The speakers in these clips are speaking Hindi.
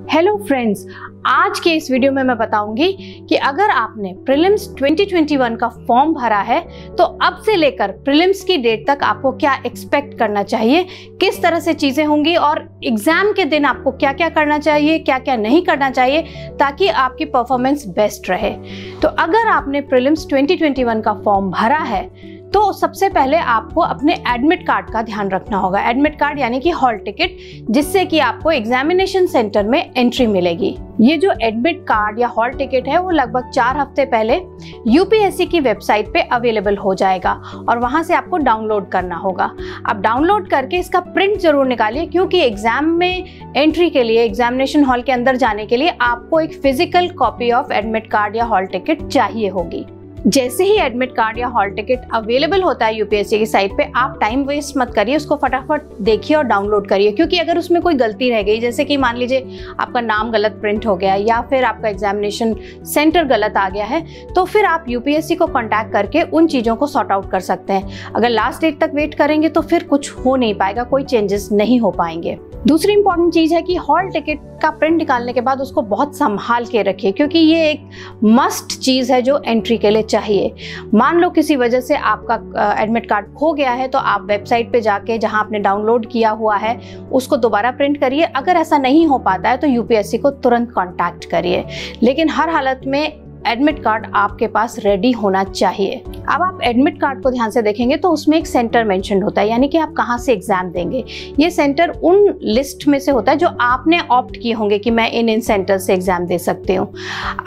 हेलो फ्रेंड्स, आज के इस वीडियो में मैं बताऊंगी कि अगर आपने प्रीलिम्स 2021 का फॉर्म भरा है तो अब से लेकर प्रीलिम्स की डेट तक आपको क्या एक्सपेक्ट करना चाहिए, किस तरह से चीज़ें होंगी और एग्जाम के दिन आपको क्या क्या करना चाहिए, क्या क्या नहीं करना चाहिए ताकि आपकी परफॉर्मेंस बेस्ट रहे। तो अगर आपने प्रीलिम्स 2021 का फॉर्म भरा है तो सबसे पहले आपको अपने एडमिट कार्ड का ध्यान रखना होगा। एडमिट कार्ड यानी कि हॉल टिकट, जिससे कि आपको एग्जामिनेशन सेंटर में एंट्री मिलेगी। ये जो एडमिट कार्ड या हॉल टिकट है वो लगभग 4 हफ्ते पहले यूपीएससी की वेबसाइट पे अवेलेबल हो जाएगा और वहां से आपको डाउनलोड करना होगा। आप डाउनलोड करके इसका प्रिंट जरूर निकालिए, क्योंकि एग्जाम में एंट्री के लिए, एग्जामिनेशन हॉल के अंदर जाने के लिए आपको एक physical copy of admit card या हॉल टिकट चाहिए होगी। जैसे ही एडमिट कार्ड या हॉल टिकट अवेलेबल होता है यूपीएससी की साइट पे, आप टाइम वेस्ट मत करिए, उसको फटाफट देखिए और डाउनलोड करिए। क्योंकि अगर उसमें कोई गलती रह गई, जैसे कि मान लीजिए आपका नाम गलत प्रिंट हो गया या फिर आपका एग्जामिनेशन सेंटर गलत आ गया है, तो फिर आप यूपीएससी को कॉन्टैक्ट करके उन चीज़ों को सॉर्ट आउट कर सकते हैं। अगर लास्ट डेट तक वेट करेंगे तो फिर कुछ हो नहीं पाएगा, कोई चेंजेस नहीं हो पाएंगे। दूसरी इंपॉर्टेंट चीज़ है कि हॉल टिकट का प्रिंट निकालने के बाद उसको बहुत संभाल के रखिए, क्योंकि ये एक मस्ट चीज़ है जो एंट्री के लिए चाहिए। मान लो किसी वजह से आपका एडमिट कार्ड खो गया है तो आप वेबसाइट पे जाके जहां आपने डाउनलोड किया हुआ है उसको दोबारा प्रिंट करिए। अगर ऐसा नहीं हो पाता है तो यूपीएससी को तुरंत कांटेक्ट करिए, लेकिन हर हालत में एडमिट कार्ड आपके पास रेडी होना चाहिए। अब आप एडमिट कार्ड को ध्यान से देखेंगे तो उसमें एक सेंटर मेंशन होता है, यानी कि आप कहाँ से एग्जाम देंगे। ये सेंटर उन लिस्ट में से होता है जो आपने ऑप्ट किए होंगे कि मैं इन सेंटर से एग्जाम दे सकते हूँ।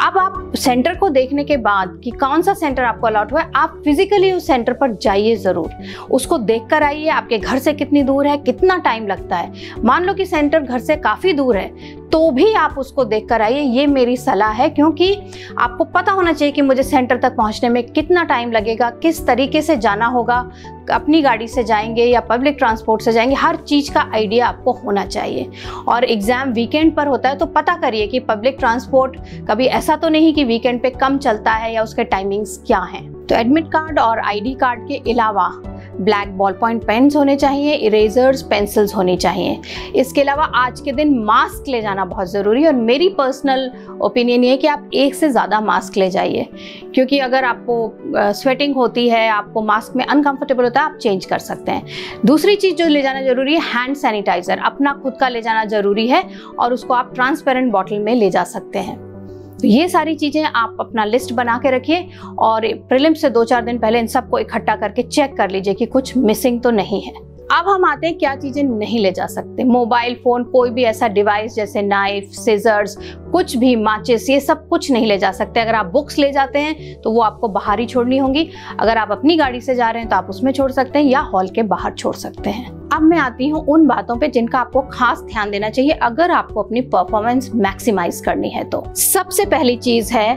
अब आप सेंटर को देखने के बाद कि कौन सा सेंटर आपको अलॉट हुआ है, आप फिजिकली उस सेंटर पर जाइए जरूर, उसको देख कर आइए। आपके घर से कितनी दूर है, कितना टाइम लगता है। मान लो कि सेंटर घर से काफ़ी दूर है तो भी आप उसको देख कर आइए, ये मेरी सलाह है, क्योंकि आपको पता होना चाहिए कि मुझे सेंटर तक पहुंचने में कितना टाइम लगेगा, किस तरीके से जाना होगा, अपनी गाड़ी से जाएंगे या पब्लिक ट्रांसपोर्ट से जाएंगे, हर चीज़ का आइडिया आपको होना चाहिए। और एग्ज़ाम वीकेंड पर होता है तो पता करिए कि पब्लिक ट्रांसपोर्ट कभी ऐसा तो नहीं कि वीकेंड पे कम चलता है या उसके टाइमिंग्स क्या हैं। तो एडमिट कार्ड और आईडी कार्ड के अलावा ब्लैक बॉल पॉइंट पेन्स होने चाहिए, इरेजर्स, पेंसिल्स होनी चाहिए। इसके अलावा आज के दिन मास्क ले जाना बहुत ज़रूरी है और मेरी पर्सनल ओपिनियन ये है कि आप 1 से ज़्यादा मास्क ले जाइए, क्योंकि अगर आपको स्वेटिंग होती है, आपको मास्क में अनकंफर्टेबल होता है, आप चेंज कर सकते हैं। दूसरी चीज़ जो ले जाना ज़रूरी है, हैंड सैनिटाइज़र अपना खुद का ले जाना ज़रूरी है और उसको आप ट्रांसपेरेंट बॉटल में ले जा सकते हैं। तो ये सारी चीज़ें आप अपना लिस्ट बना के रखिए और प्रीलिम्स से 2-4 दिन पहले इन सबको इकट्ठा करके चेक कर लीजिए कि कुछ मिसिंग तो नहीं है। अब हम आते हैं क्या चीज़ें नहीं ले जा सकते। मोबाइल फ़ोन, कोई भी ऐसा डिवाइस जैसे नाइफ, सीजर्स, कुछ भी, माचिस, ये सब कुछ नहीं ले जा सकते। अगर आप बुक्स ले जाते हैं तो वो आपको बाहर ही छोड़नी होंगी। अगर आप अपनी गाड़ी से जा रहे हैं तो आप उसमें छोड़ सकते हैं या हॉल के बाहर छोड़ सकते हैं। अब मैं आती हूँ उन बातों पे जिनका आपको खास ध्यान देना चाहिए अगर आपको अपनी परफॉर्मेंस मैक्सिमाइज करनी है। तो सबसे पहली चीज़ है,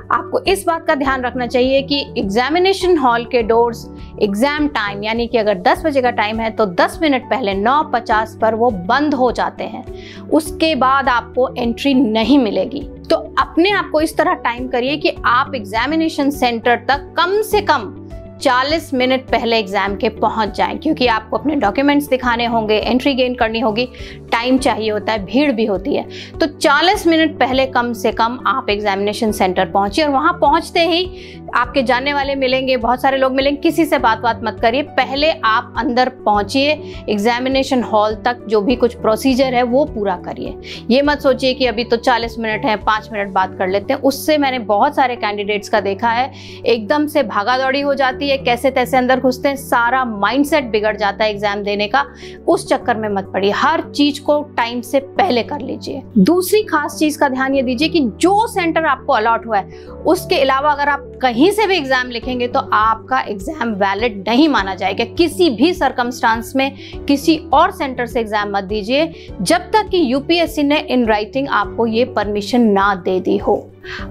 आपको इस बात का ध्यान रखना चाहिए कि एग्जामिनेशन हॉल के डोर्स एग्जाम टाइम, यानी कि अगर 10 बजे का टाइम है तो 10 मिनट पहले 9:50 पर वो बंद हो जाते हैं। उसके बाद आपको एंट्री नहीं मिलेगी। तो अपने आप को इस तरह टाइम करिए कि आप एग्जामिनेशन सेंटर तक कम से कम 40 मिनट पहले एग्जाम के पहुंच जाएं, क्योंकि आपको अपने डॉक्यूमेंट्स दिखाने होंगे, एंट्री गेन करनी होगी, टाइम चाहिए होता है, भीड़ भी होती है। तो 40 मिनट पहले कम से कम आप एग्जामिनेशन सेंटर पहुंचिए और वहां पहुंचते ही आपके जानने वाले मिलेंगे, बहुत सारे लोग मिलेंगे, किसी से बात मत करिए। पहले आप अंदर पहुंचिए, एग्जामिनेशन हॉल तक जो भी कुछ प्रोसीजर है वो पूरा करिए। ये मत सोचिए कि अभी तो 40 मिनट है, 5 मिनट बात कर लेते हैं। उससे मैंने बहुत सारे कैंडिडेट्स का देखा है, एकदम से भागा दौड़ी हो जाती है, कैसे तैसे अंदर घुसते हैं, सारा माइंडसेट बिगड़ जाता है एग्जाम देने का। उस चक्कर में मत पड़िए, हर चीज को टाइम से पहले कर लीजिए। दूसरी खास चीज का ध्यान ये दीजिए कि जो सेंटर आपको अलॉट हुआ है उसके अलावा अगर आप कहीं से भी एग्जाम लिखेंगे तो आपका एग्जाम वैलिड नहीं माना जाएगा। किसी भी सर्कमस्टांस में किसी और सेंटर से एग्जाम मत दीजिए जब तक कि यूपीएससी ने इन राइटिंग आपको ये परमिशन ना दे दी हो।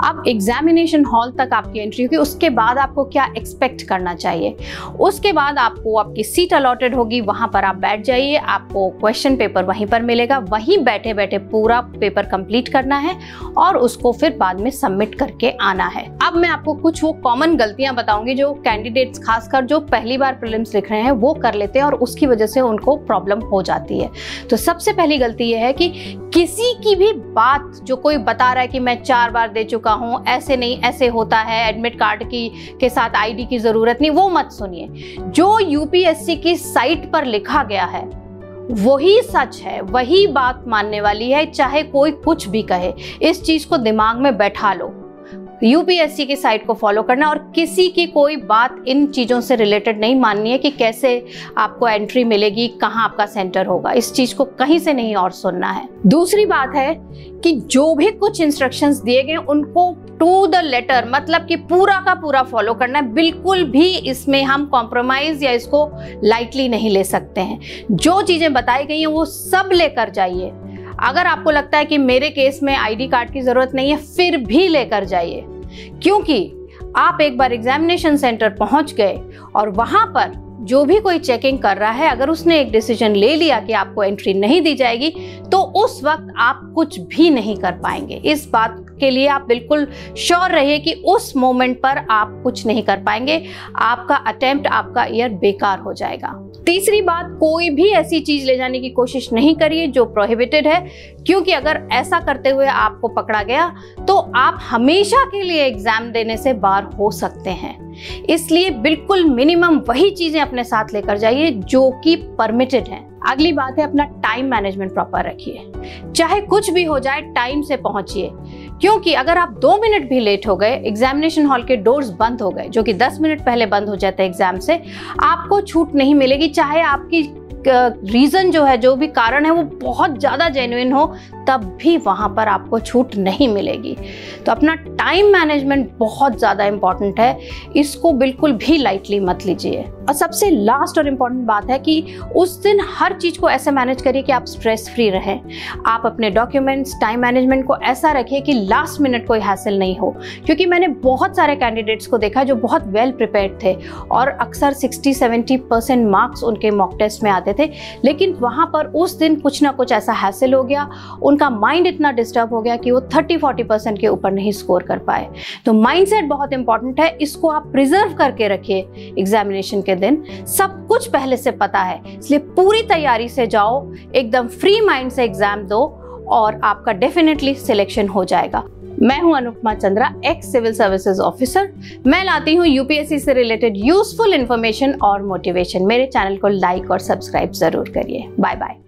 अब एग्जामिनेशन हॉल तक आपकी एंट्री होगी, उसके बाद आपको क्या एक्सपेक्ट करना चाहिए। उसके बाद आपको आपकी सीट अलॉटेड होगी, वहां पर आप बैठ जाइए, आपको क्वेश्चन पेपर वहीं पर मिलेगा, वहीं बैठे बैठे पूरा पेपर कंप्लीट करना है और उसको फिर बाद में सबमिट करके आना है। अब मैं आपको कुछ वो कॉमन गलतियां बताऊंगी जो कैंडिडेट्स खासकर जो पहली बार प्रीलिम्स लिख रहे हैं वो कर लेते हैं और उसकी वजह से उनको प्रॉब्लम हो जाती है। तो सबसे पहली गलती यह है कि किसी की भी बात जो कोई बता रहा है कि मैं 4 बार दे चुका हूं, ऐसे नहीं ऐसे होता है, एडमिट कार्ड के साथ आईडी की जरूरत नहीं, वो मत सुनिए। जो यूपीएससी की साइट पर लिखा गया है वही सच है, वही बात मानने वाली है, चाहे कोई कुछ भी कहे। इस चीज को दिमाग में बैठा लो। यूपीएससी की साइट को फॉलो करना और किसी की कोई बात इन चीज़ों से रिलेटेड नहीं माननी है कि कैसे आपको एंट्री मिलेगी, कहाँ आपका सेंटर होगा। इस चीज़ को कहीं से नहीं और सुनना है। दूसरी बात है कि जो भी कुछ इंस्ट्रक्शंस दिए गए उनको टू द लेटर, मतलब कि पूरा का पूरा फॉलो करना है। बिल्कुल भी इसमें हम कॉम्प्रोमाइज या इसको लाइटली नहीं ले सकते हैं। जो चीज़ें बताई गई हैं वो सब लेकर जाइए। अगर आपको लगता है कि मेरे केस में आईडी कार्ड की जरूरत नहीं है, फिर भी लेकर जाइए, क्योंकि आप एक बार एग्जामिनेशन सेंटर पहुंच गए और वहां पर जो भी कोई चेकिंग कर रहा है, अगर उसने एक डिसीजन ले लिया कि आपको एंट्री नहीं दी जाएगी, तो उस वक्त आप कुछ भी नहीं कर पाएंगे। इस बात के लिए आप बिल्कुल श्योर रहिए कि उस मोमेंट पर आप कुछ नहीं कर पाएंगे। आपका अटेम्प्ट, आपका ईयर बेकार हो जाएगा। तीसरी बात, कोई भी ऐसी चीज ले जाने की कोशिश नहीं करिए जो प्रोहिबिटेड है, क्योंकि अगर ऐसा करते हुए आपको पकड़ा गया तो आप हमेशा के लिए एग्जाम देने से बाहर हो सकते हैं। इसलिए बिल्कुल मिनिमम वही चीजें अपने साथ लेकर जाइए जो कि परमिटेड हैं। अगली बात है, अपना टाइम मैनेजमेंट प्रॉपर रखिए। चाहे कुछ भी हो जाए, टाइम से पहुंचिए, क्योंकि अगर आप 2 मिनट भी लेट हो गए, एग्जामिनेशन हॉल के डोर्स बंद हो गए, जो कि 10 मिनट पहले बंद हो जाते हैं एग्जाम से, आपको छूट नहीं मिलेगी। चाहे आपकी रीजन जो है, जो भी कारण है, वो बहुत ज़्यादा जेन्युइन हो, तब भी वहाँ पर आपको छूट नहीं मिलेगी। तो अपना टाइम मैनेजमेंट बहुत ज़्यादा इम्पॉर्टेंट है, इसको बिल्कुल भी लाइटली मत लीजिए। और सबसे लास्ट और इम्पॉर्टेंट बात है कि उस दिन हर चीज़ को ऐसे मैनेज करिए कि आप स्ट्रेस फ्री रहें। आप अपने डॉक्यूमेंट्स, टाइम मैनेजमेंट को ऐसा रखिए कि लास्ट मिनट कोई हैसल नहीं हो, क्योंकि मैंने बहुत सारे कैंडिडेट्स को देखा जो बहुत वेल प्रिपेयर्ड थे और अक्सर 60-70% मार्क्स उनके मॉक टेस्ट में आते थे, लेकिन वहाँ पर उस दिन कुछ ना कुछ ऐसा हैसल हो गया, उनका माइंड इतना डिस्टर्ब हो गया कि वो 30-40% के ऊपर नहीं स्कोर कर पाए। तो माइंडसेट बहुत इंपॉर्टेंट है, इसको आप प्रिजर्व करके रखिए। एग्जामिनेशन के दिन सब कुछ पहले से पता है, इसलिए पूरी तैयारी से जाओ, एकदम फ्री माइंड से एग्जाम दो और आपका डेफिनेटली सिलेक्शन हो जाएगा। मैं हूं Anupama Chandra, ex civil services officer. मैं लाती हूं यूपीएससी से रिलेटेड यूजफुल इंफॉर्मेशन और मोटिवेशन। मेरे चैनल को लाइक और सब्सक्राइब जरूर करिए। Bye bye.